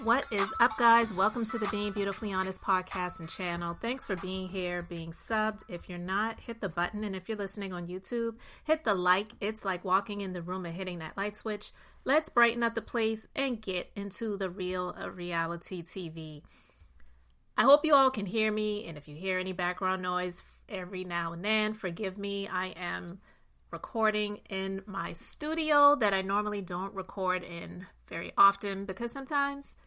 What is up, guys? Welcome to the Being Beautifully Honest podcast and channel. Thanks for being here, being subbed. If you're not, hit the button. And if you're listening on YouTube, hit the like. It's like walking in the room and hitting that light switch. Let's brighten up the place and get into the real reality TV. I hope you all can hear me. And if you hear any background noise every now and then, forgive me. I am recording in my studio that I normally don't record in very often because sometimes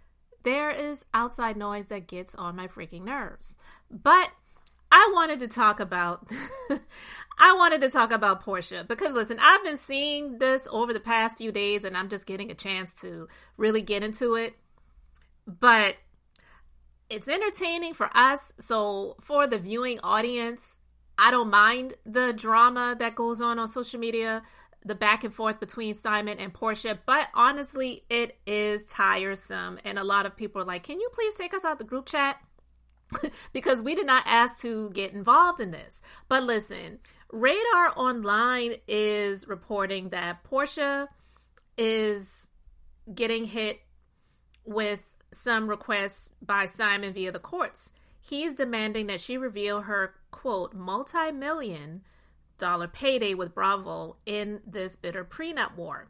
there is outside noise that gets on my freaking nerves. But I wanted to talk about Porsha because listen, I've been seeing this over the past few days and I'm just getting a chance to really get into it. But it's entertaining for us. So for the viewing audience, I don't mind the drama that goes on social media, the back and forth between Simon and Porsha, but honestly, it is tiresome. And a lot of people are like, can you please take us out the group chat? Because we did not ask to get involved in this. But listen, radaronline is reporting that Porsha is getting hit with some requests by Simon via the courts. He's demanding that she reveal her, quote, multi-million-dollar payday with Bravo in this bitter prenup war.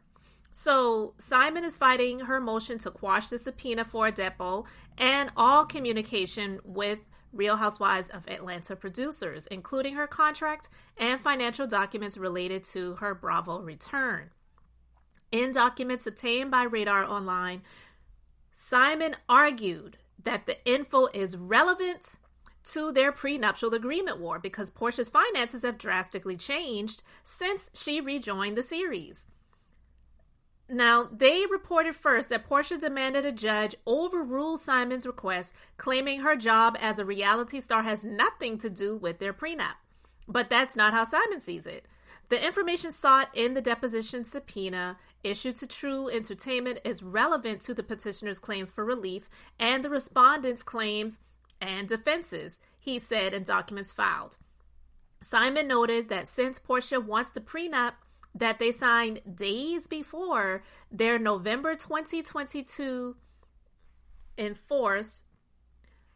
So Simon is fighting her motion to quash the subpoena for a depo and all communication with Real Housewives of Atlanta producers, including her contract and financial documents related to her Bravo return. In documents obtained by radaronline, Simon argued that the info is relevant to their prenuptial agreement war because Porsha's finances have drastically changed since she rejoined the series. Now, they reported first that Porsha demanded a judge overrule Simon's request, claiming her job as a reality star has nothing to do with their prenup. But that's not how Simon sees it. The information sought in the deposition subpoena issued to True Entertainment is relevant to the petitioner's claims for relief and the respondent's claims and defenses, he said in documents filed. Simon noted that since Porsha wants the prenup that they signed days before their November 2022 enforced,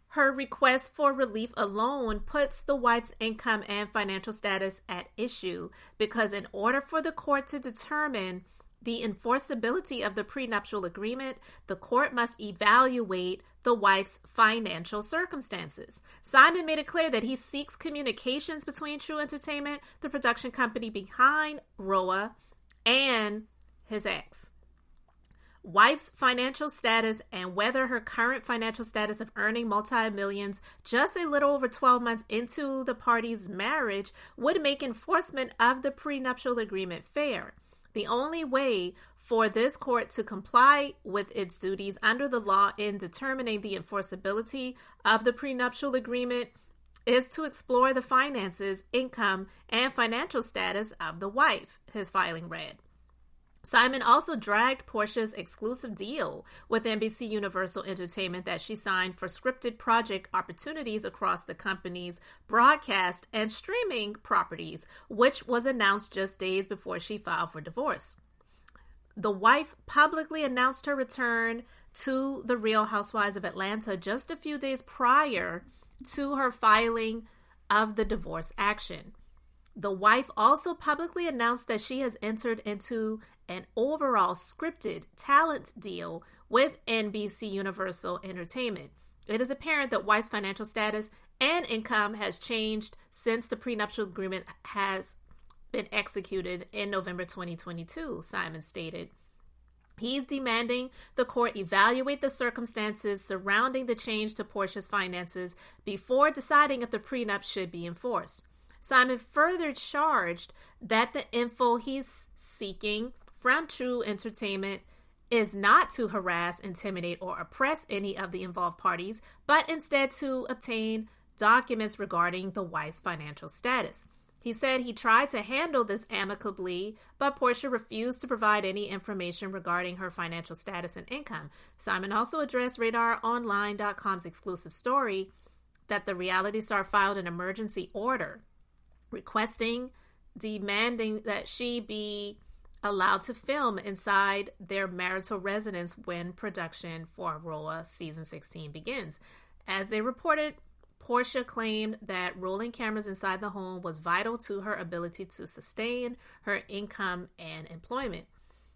her request for relief alone puts the wife's income and financial status at issue because in order for the court to determine the enforceability of the prenuptial agreement, the court must evaluate the wife's financial circumstances. Simon made it clear that he seeks communications between True Entertainment, the production company behind ROA, and his ex. Wife's financial status and whether her current financial status of earning multi-millions just a little over 12 months into the party's marriage would make enforcement of the prenuptial agreement fair. The only way for this court to comply with its duties under the law in determining the enforceability of the prenuptial agreement is to explore the finances, income, and financial status of the wife, his filing read. Simon also dragged Porsha's exclusive deal with NBC Universal Entertainment that she signed for scripted project opportunities across the company's broadcast and streaming properties, which was announced just days before she filed for divorce. The wife publicly announced her return to the Real Housewives of Atlanta just a few days prior to her filing of the divorce action. The wife also publicly announced that she has entered into an overall scripted talent deal with NBC Universal Entertainment. It is apparent that wife's financial status and income has changed since the prenuptial agreement has been executed in November 2022, Simon stated. He's demanding the court evaluate the circumstances surrounding the change to Porsha's finances before deciding if the prenup should be enforced. Simon further charged that the info he's seeking from True Entertainment is not to harass, intimidate, or oppress any of the involved parties, but instead to obtain documents regarding the wife's financial status. He said he tried to handle this amicably, but Porsha refused to provide any information regarding her financial status and income. Simon also addressed radaronline.com's exclusive story that the reality star filed an emergency order demanding that she be allowed to film inside their marital residence when production for Aurora season 16 begins. As they reported, Porsha claimed that rolling cameras inside the home was vital to her ability to sustain her income and employment.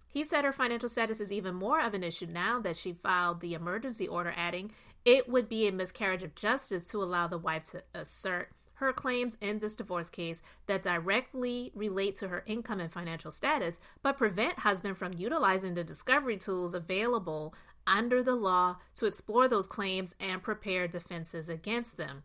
He said her financial status is even more of an issue now that she filed the emergency order, adding, "It would be a miscarriage of justice to allow the wife to assert her claims in this divorce case that directly relate to her income and financial status, but prevent husband from utilizing the discovery tools available under the law to explore those claims and prepare defenses against them."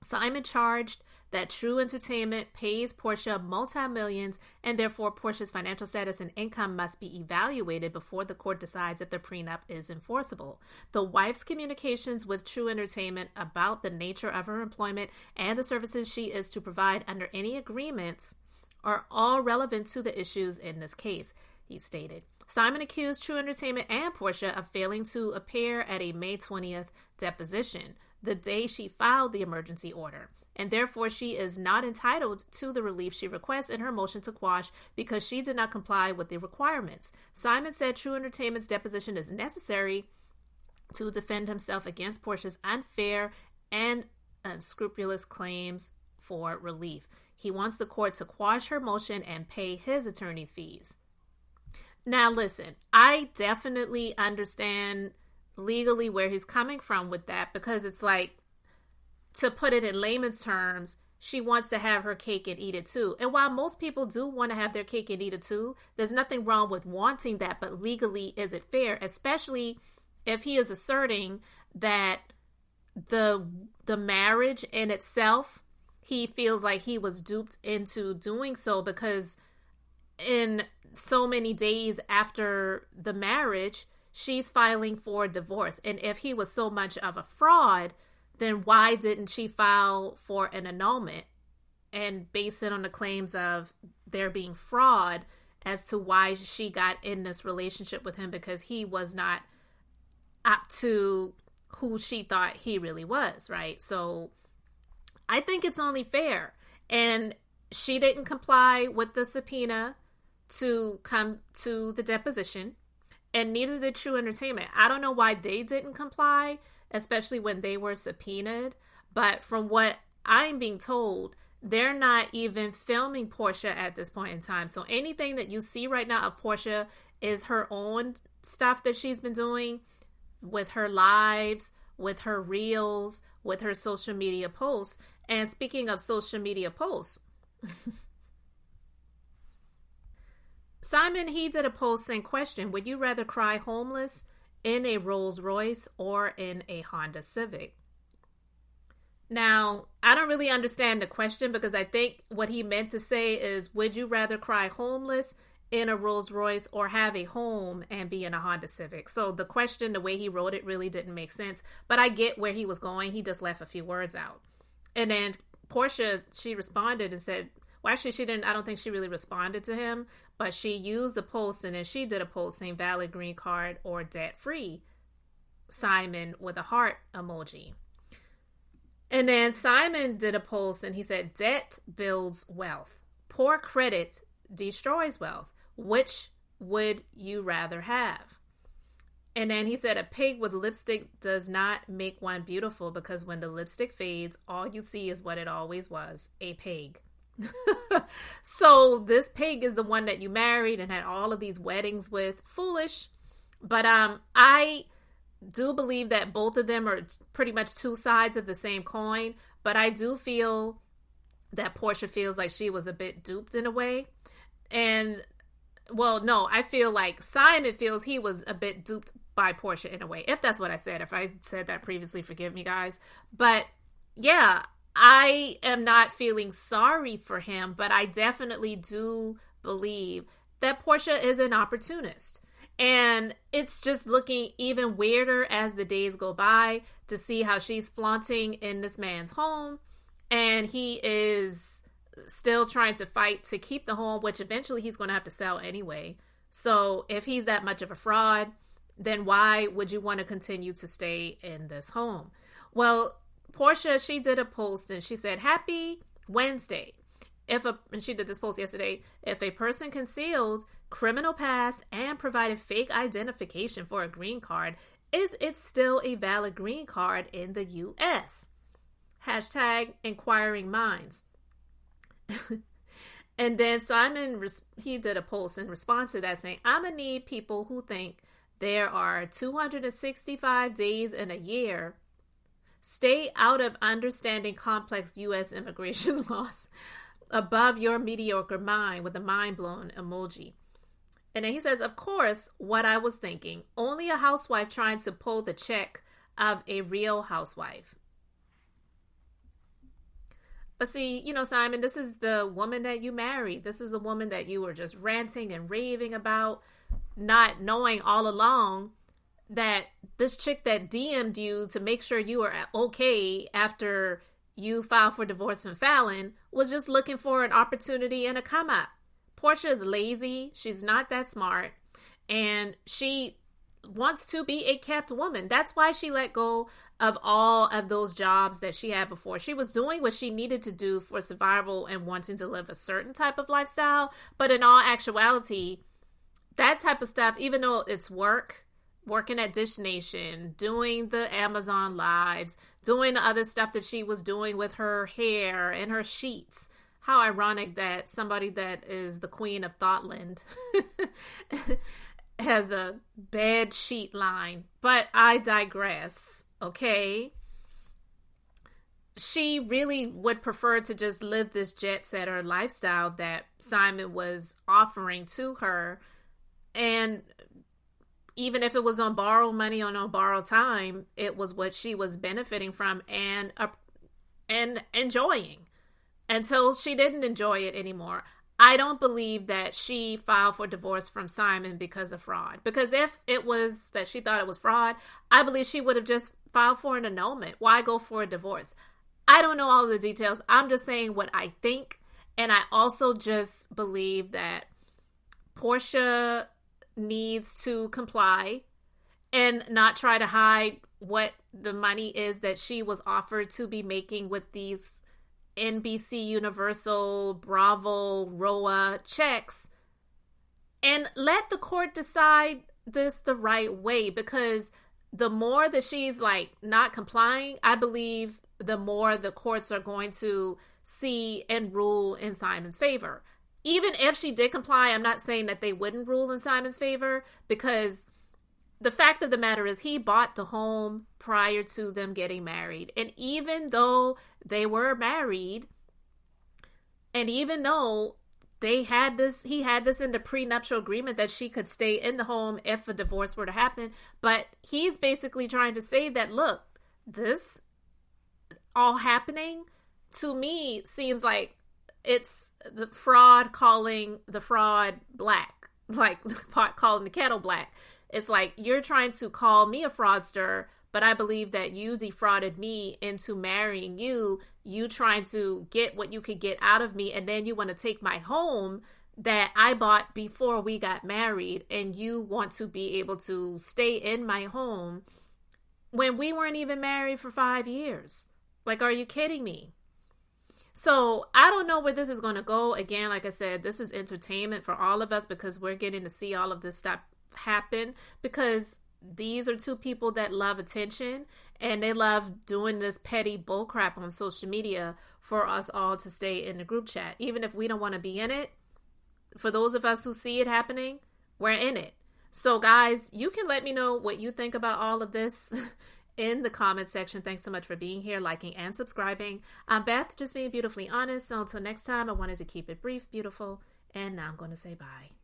Simon charged that True Entertainment pays Porsha multi-millions, and therefore Porsha's financial status and income must be evaluated before the court decides if the prenup is enforceable. The wife's communications with True Entertainment about the nature of her employment and the services she is to provide under any agreements are all relevant to the issues in this case, he stated. Simon accused True Entertainment and Porsha of failing to appear at a May 20th deposition, the day she filed the emergency order, and therefore she is not entitled to the relief she requests in her motion to quash because she did not comply with the requirements. Simon said True Entertainment's deposition is necessary to defend himself against Porsha's unfair and unscrupulous claims for relief. He wants the court to quash her motion and pay his attorney's fees. Now listen, I definitely understand legally where he's coming from with that, because it's like, to put it in layman's terms, she wants to have her cake and eat it too. And while most people do want to have their cake and eat it too, there's nothing wrong with wanting that, but legally, is it fair? Especially if he is asserting that the marriage in itself, he feels like he was duped into doing so, because in so many days after the marriage, she's filing for divorce. And if he was so much of a fraud, then why didn't she file for an annulment and base it on the claims of there being fraud as to why she got in this relationship with him, because he was not up to who she thought he really was, right? So I think it's only fair. And she didn't comply with the subpoena to come to the deposition, and neither did True Entertainment. I don't know why they didn't comply, especially when they were subpoenaed. But from what I'm being told, they're not even filming Porsha at this point in time. So anything that you see right now of Porsha is her own stuff that she's been doing with her lives, with her reels, with her social media posts. And speaking of social media posts, Simon, he did a post saying, question, would you rather cry homeless in a Rolls Royce or in a Honda Civic? Now, I don't really understand the question, because I think what he meant to say is, would you rather cry homeless in a Rolls Royce or have a home and be in a Honda Civic? So the question, the way he wrote it, really didn't make sense, but I get where he was going. He just left a few words out. And then Porsha, she responded and said, well, actually, she didn't. I don't think she really responded to him, but she used the post, and then she did a post saying valid green card or debt free, Simon, with a heart emoji. And then Simon did a post, and he said, debt builds wealth. Poor credit destroys wealth. Which would you rather have? And then he said, a pig with lipstick does not make one beautiful, because when the lipstick fades, all you see is what it always was, a pig. So this pig is the one that you married and had all of these weddings with. Foolish. But I do believe that both of them are pretty much two sides of the same coin. But I do feel that Porsha feels like she was a bit duped in a way. And, well, no, I feel like Simon feels he was a bit duped by Porsha in a way. If that's what I said. If I said that previously, forgive me, guys. But, yeah, I am not feeling sorry for him, but I definitely do believe that Porsha is an opportunist. And it's just looking even weirder as the days go by to see how she's flaunting in this man's home. And he is still trying to fight to keep the home, which eventually he's going to have to sell anyway. So if he's that much of a fraud, then why would you want to continue to stay in this home? Well, Porsha, she did a post and she said, happy Wednesday. and she did this post yesterday, if a person concealed criminal past and provided fake identification for a green card, is it still a valid green card in the U.S.? Hashtag inquiring minds. And then Simon, he did a post in response to that saying, I'm going to need people who think there are 265 days in a year. Stay out of understanding complex U.S. immigration laws above your mediocre mind, with a mind-blown emoji. And then he says, of course, what I was thinking, only a housewife trying to pull the check of a real housewife. But see, you know, Simon, this is the woman that you married. This is the woman that you were just ranting and raving about, not knowing all along that this chick that DM'd you to make sure you were okay after you filed for divorce from Fallon was just looking for an opportunity and a come up. Porsha is lazy. She's not that smart. And she wants to be a kept woman. That's why she let go of all of those jobs that she had before. She was doing what she needed to do for survival and wanting to live a certain type of lifestyle. But in all actuality, that type of stuff, even though it's working at Dish Nation, doing the Amazon lives, doing the other stuff that she was doing with her hair and her sheets. How ironic that somebody that is the queen of Thoughtland has a bed sheet line. But I digress, okay? She really would prefer to just live this jet setter lifestyle that Simon was offering to her. And even if it was on borrowed money or on borrowed time, it was what she was benefiting from and enjoying until she didn't enjoy it anymore. I don't believe that she filed for divorce from Simon because of fraud. Because if it was that she thought it was fraud, I believe she would have just filed for an annulment. Why go for a divorce? I don't know all the details. I'm just saying what I think. And I also just believe that Porsha needs to comply and not try to hide what the money is that she was offered to be making with these NBC Universal, Bravo, ROA checks, and let the court decide this the right way, because the more that she's like not complying, I believe the more the courts are going to see and rule in Simon's favor. Even if she did comply, I'm not saying that they wouldn't rule in Simon's favor, because the fact of the matter is he bought the home prior to them getting married. And even though they were married, and even though he had this in the prenuptial agreement that she could stay in the home if a divorce were to happen, but he's basically trying to say that, look, this all happening to me seems like it's the fraud calling the fraud black, like pot calling the kettle black. It's like you're trying to call me a fraudster, but I believe that you defrauded me into marrying you. You trying to get what you could get out of me, and then you want to take my home that I bought before we got married, and you want to be able to stay in my home when we weren't even married for 5 years. Like, are you kidding me? So I don't know where this is going to go. Again, like I said, this is entertainment for all of us because we're getting to see all of this stuff happen, because these are two people that love attention and they love doing this petty bullcrap on social media for us all to stay in the group chat. Even if we don't want to be in it, for those of us who see it happening, we're in it. So guys, you can let me know what you think about all of this in the comment section. Thanks so much for being here, liking and subscribing. I'm Beth, just being beautifully honest. So until next time, I wanted to keep it brief, beautiful, and now I'm going to say bye.